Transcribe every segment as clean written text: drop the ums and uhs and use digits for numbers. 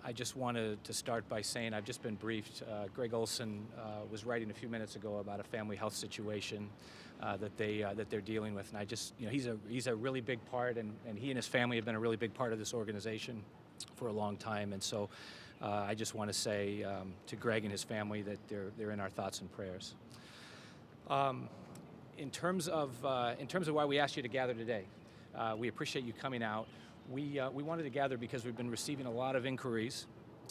I just wanted to start by saying I've just been briefed. Greg Olson was writing a few minutes ago about a family health situation that they're dealing with, and I just, he's a really big part, and he and his family have been a really big part of this organization for a long time, and so I just want to say to Greg and his family that they're in our thoughts and prayers. In terms of why we asked you to gather today, we appreciate you coming out. We wanted to gather because we've been receiving a lot of inquiries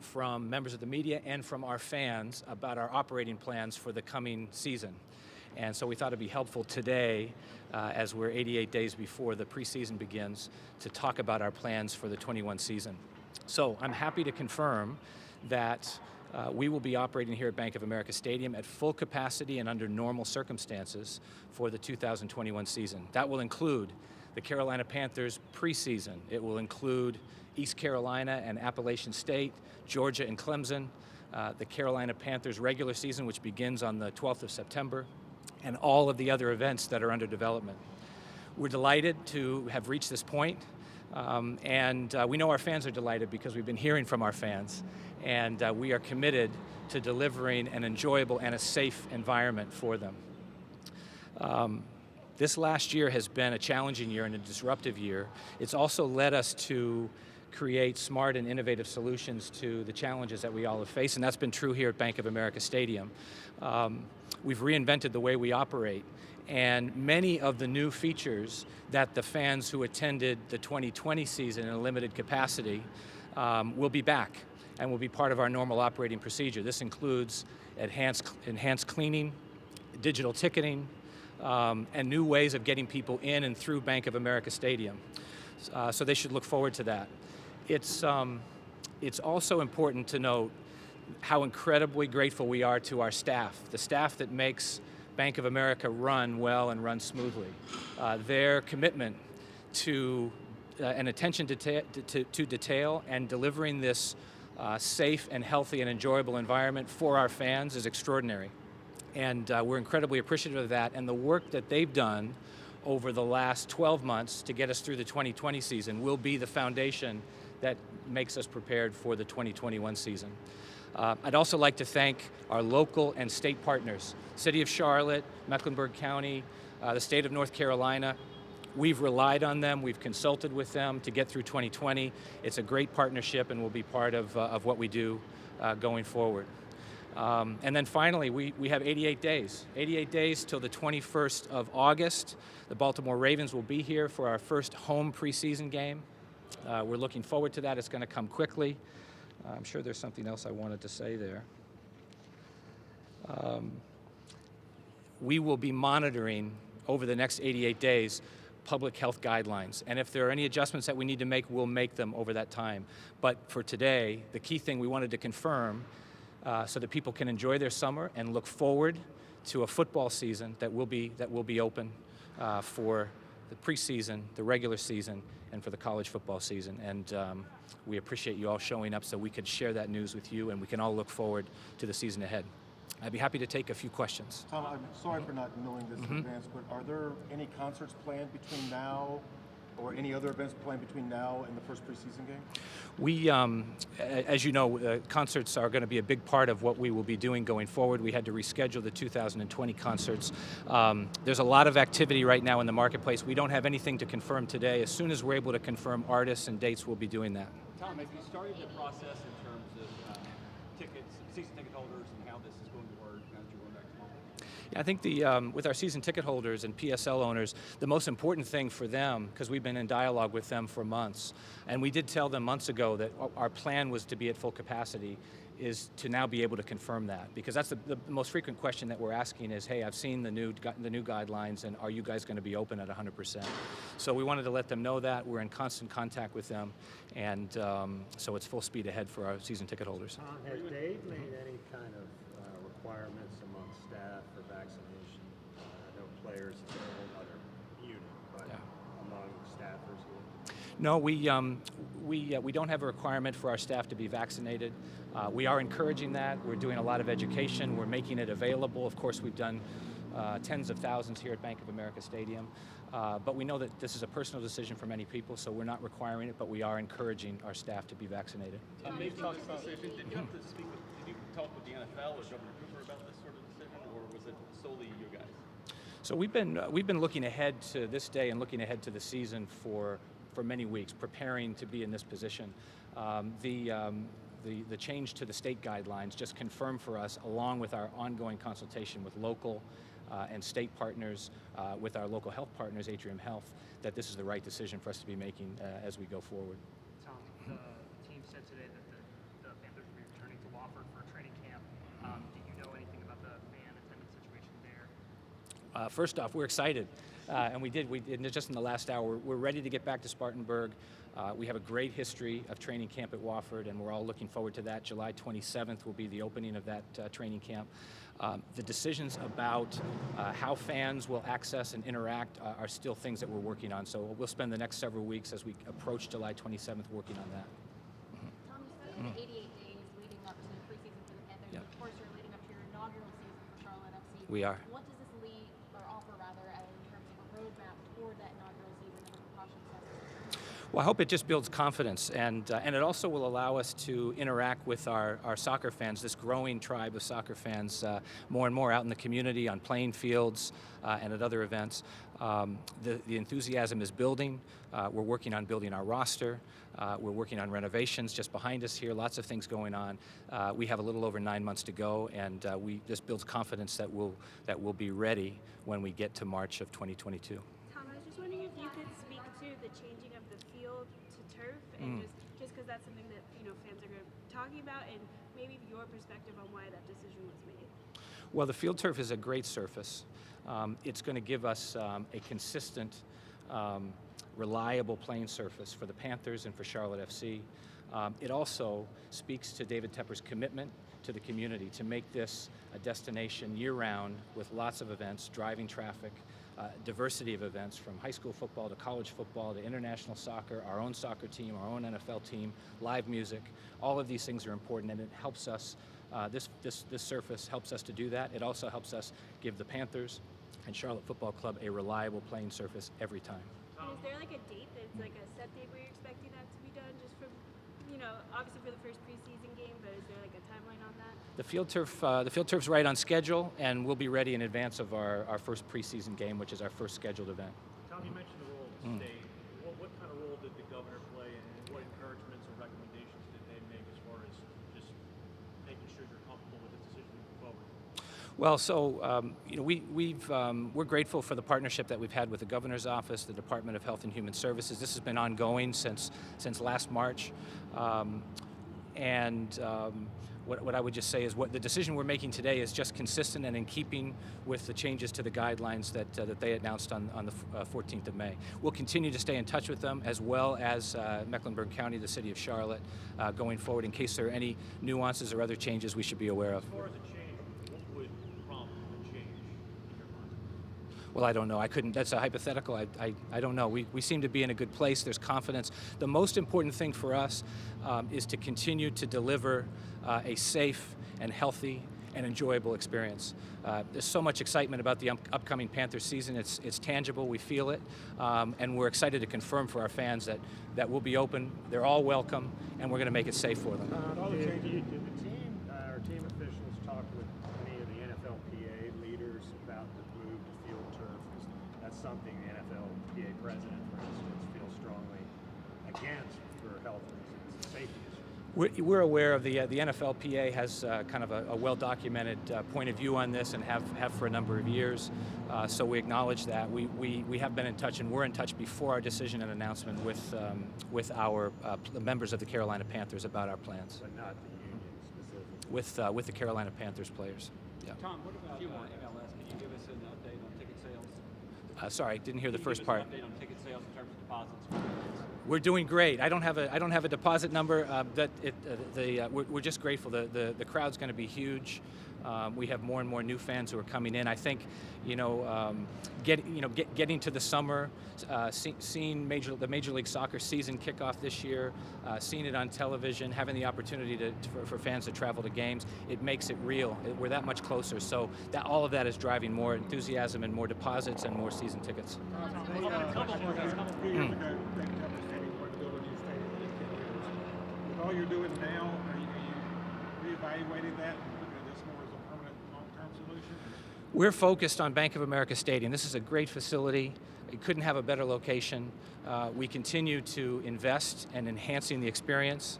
from members of the media and from our fans about our operating plans for the coming season. And so we thought it'd be helpful today, as we're 88 days before the preseason begins, to talk about our plans for the 21 season. So I'm happy to confirm that we will be operating here at Bank of America Stadium at full capacity and under normal circumstances for the 2021 season. That will include the Carolina Panthers preseason. It will include East Carolina and Appalachian State, Georgia and Clemson, the Carolina Panthers regular season, which begins on the 12th of September, and all of the other events that are under development. We're delighted to have reached this point, and we know our fans are delighted because we've been hearing from our fans, and we are committed to delivering an enjoyable and a safe environment for them. This last year has been a challenging year and a disruptive year. It's also led us to create smart and innovative solutions to the challenges that we all have faced, and that's been true here at Bank of America Stadium. We've reinvented the way we operate, and many of the new features that the fans who attended the 2020 season in a limited capacity will be back and will be part of our normal operating procedure. This includes enhanced cleaning, digital ticketing, and new ways of getting people in and through Bank of America Stadium. So they should look forward to that. It's also important to note how incredibly grateful we are to our staff, the staff that makes Bank of America run well and run smoothly. Their commitment to and attention to detail and delivering this safe and healthy and enjoyable environment for our fans is extraordinary. And we're incredibly appreciative of that, and the work that they've done over the last 12 months to get us through the 2020 season will be the foundation that makes us prepared for the 2021 season. I'd also like to thank our local and state partners, City of Charlotte, Mecklenburg County, the state of North Carolina. We've relied on them, we've consulted with them to get through 2020. It's a great partnership and will be part of what we do going forward. And then finally, we have 88 days till the 21st of August. The Baltimore Ravens will be here for our first home preseason game. We're looking forward to that. It's going to come quickly. I'm sure there's something else I wanted to say there. We will be monitoring over the next 88 days public health guidelines, and if there are any adjustments that we need to make, we'll make them over that time. But for today, the key thing we wanted to confirm so that people can enjoy their summer and look forward to a football season that will be open for the preseason, the regular season, and for the college football season. And we appreciate you all showing up so we could share that news with you and we can all look forward to the season ahead. I'd be happy to take a few questions. Tom, I'm sorry for not knowing this in advance, but are there any concerts planned between now or any other events planned between now and the first preseason game? We, as you know, concerts are going to be a big part of what we will be doing going forward. We had to reschedule the 2020 concerts. There's a lot of activity right now in the marketplace. We don't have anything to confirm today. As soon as we're able to confirm artists and dates, we'll be doing that. Tom, have you started the process in terms of tickets, season ticket holders, and how this is going to work as you're going back to normal? I think with our season ticket holders and PSL owners, the most important thing for them, because we've been in dialogue with them for months, and we did tell them months ago that our plan was to be at full capacity, is to now be able to confirm that. Because that's the most frequent question that we're asking is, hey, I've seen the new guidelines, and are you guys going to be open at 100%? So we wanted to let them know that. We're in constant contact with them, and so it's full speed ahead for our season ticket holders. Has Dave made any kind of requirements among staff for vaccination? I know players is a whole other unit, but among staffers here? No, we don't have a requirement for our staff to be vaccinated. We are encouraging that. We're doing a lot of education. We're making it available. Of course, we've done tens of thousands here at Bank of America Stadium. But we know that this is a personal decision for many people, so we're not requiring it, but we are encouraging our staff to be vaccinated. Making this decision, did you have to speak with, did you talk with the NFL or Governor Cooper about this sort of decision, or was it solely you guys? So we've been looking ahead to this day and looking ahead to the season for many weeks, preparing to be in this position. The change to the state guidelines just confirmed for us, along with our ongoing consultation with local and state partners, with our local health partners, Atrium Health, that this is the right decision for us to be making as we go forward. Tom, the team said today that the Panthers will be returning to Wofford for a training camp. Do you know anything about the fan attendance situation there? First off, we're excited, and we did just in the last hour. We're ready to get back to Spartanburg. We have a great history of training camp at Wofford, and we're all looking forward to that. July 27th will be the opening of that training camp. The decisions about how fans will access and interact are still things that we're working on. So we'll spend the next several weeks as we approach July 27th working on that. Tom, you spent the 88 days leading up to the preseason for the Panthers. Yeah. Of course, you're leading up to your inaugural season for Charlotte FC. We are. What does this lead or offer rather in terms of a roadmap toward that inaugural season and the precautions necessary? Well, I hope it just builds confidence, and it also will allow us to interact with our soccer fans, this growing tribe of soccer fans, more and more out in the community, on playing fields, and at other events. The enthusiasm is building. We're working on building our roster. We're working on renovations just behind us here, lots of things going on. We have a little over 9 months to go, and this builds confidence that we'll be ready when we get to March of 2022. Tom, I was just wondering if you could speak to the changing of the field to turf, and just because that's something that fans are talking about, and maybe your perspective on why that decision was made. Well, the field turf is a great surface. It's going to give us a consistent, reliable playing surface for the Panthers and for Charlotte FC. It also speaks to David Tepper's commitment to the community to make this a destination year-round with lots of events, driving traffic, diversity of events from high school football to college football to international soccer, our own soccer team, our own NFL team, live music. All of these things are important, and it helps us, this surface helps us to do that. It also helps us give the Panthers and Charlotte Football Club a reliable playing surface every time. And is there like a date that's like a set date where you're expecting that to be done, just from, obviously for the first preseason game, but is there like a timeline on that? The field turf's right on schedule, and we'll be ready in advance of our first preseason game, which is our first scheduled event. Tom, you mentioned the role of the state. What kind of role did the governor play, and what encouragements or recommendations did they make as far as just making sure you're comfortable with this decision moving forward? Well, so we're grateful for the partnership that we've had with the governor's office, the Department of Health and Human Services. This has been ongoing since last March, what I would just say is what the decision we're making today is just consistent and in keeping with the changes to the guidelines that they announced on the 14th of May. We'll continue to stay in touch with them, as well as Mecklenburg County, the city of Charlotte, going forward in case there are any nuances or other changes we should be aware of. As far as a change, what would prompt a change in your mind? Well, I don't know. That's a hypothetical. I don't know. We seem to be in a good place. There's confidence. The most important thing for us is to continue to deliver a safe and healthy and enjoyable experience. There's so much excitement about the upcoming Panthers season. It's tangible. We feel it. And we're excited to confirm for our fans that we'll be open. They're all welcome, and we're going to make it safe for them. Did the team or team officials talk with any of the NFLPA leaders about the move to field turf? That's something the NFLPA president, for instance, feels strongly against for health reasons and safety issues. We're aware of the NFLPA has kind of a well-documented point of view on this and have for a number of years. So we acknowledge that. We have been in touch, and we're in touch before our decision and announcement with our members of the Carolina Panthers about our plans. But not the union specifically. With the Carolina Panthers players. Yeah. Tom, what about MLS? Can you give us an update on ticket sales? Sorry, didn't hear the Can you first give us part. an update on ticket sales in terms of deposits for fans? We're doing great. I don't have a deposit number. We're just grateful. The crowd's going to be huge. We have more and more new fans who are coming in. I think, getting to the summer, seeing the Major League Soccer season kick off this year, seeing it on television, having the opportunity for fans to travel to games, it makes it real. We're that much closer. So all of that is driving more enthusiasm and more deposits and more season tickets. A few years ago, they wanted to build a new stadium within 10 years. With all you're doing now, are you reevaluating that and looking at this more as a permanent long-term solution? We're focused on Bank of America Stadium. This is a great facility. It couldn't have a better location. We continue to invest in enhancing the experience,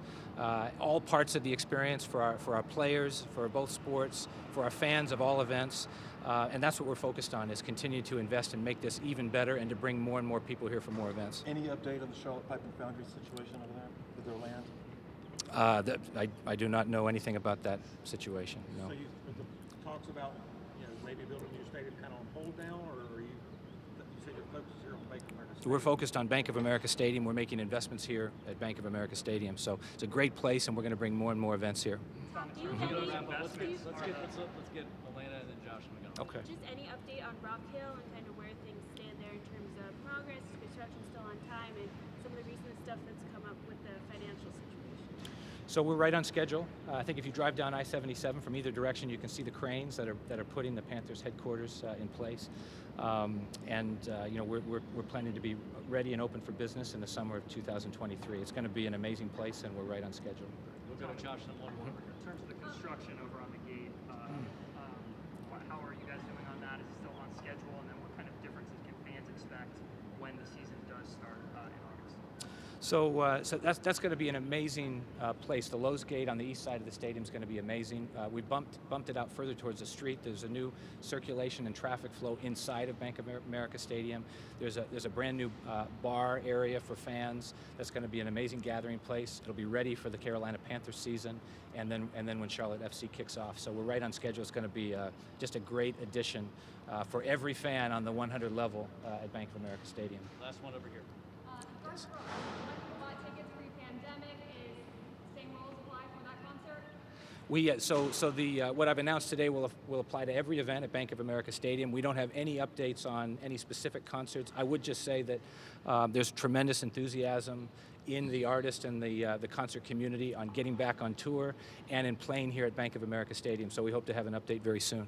all parts of the experience for our players, for both sports, for our fans of all events. And that's what we're focused on, is continue to invest and make this even better and to bring more and more people here for more events. Any update on the Charlotte Pipe and Foundry situation over there with their land? I do not know anything about that situation, no. So with the talks about maybe building a new stadium kind of on hold now, or you say your focus here on Bank of America Stadium? We're focused on Bank of America Stadium. We're making investments here at Bank of America Stadium. So it's a great place, and we're going to bring more and more events here. Do you have any Let's get Elena and then Josh and we go. Okay. just any update on Rock Hill and kind of where things stand there in terms of progress, construction still on time, and some of the recent stuff that's come up with the financial situation? So we're right on schedule. I think if you drive down I-77 from either direction, you can see the cranes that are putting the Panthers headquarters in place. We're planning to be ready and open for business in the summer of 2023. It's going to be an amazing place, and we're right on schedule. We'll go to Josh and one more. In terms of the construction over on the gate, how are you guys doing on that? Is it still on schedule? And then what kind of differences can fans expect when the season does start in August? So that's going to be an amazing place. The Lowe's Gate on the east side of the stadium is going to be amazing. We bumped it out further towards the street. There's a new circulation and traffic flow inside of Bank of America Stadium. There's a brand new bar area for fans. That's going to be an amazing gathering place. It'll be ready for the Carolina Panthers season, and then when Charlotte FC kicks off. So we're right on schedule. It's going to be just a great addition for every fan on the 100 level at Bank of America Stadium. Last one over here. First, bought tickets pre-pandemic. Is same rules apply for that concert? What I've announced today will apply to every event at Bank of America Stadium. We don't have any updates on any specific concerts. I would just say that there's tremendous enthusiasm in the artist and the concert community on getting back on tour and in playing here at Bank of America Stadium. So we hope to have an update very soon.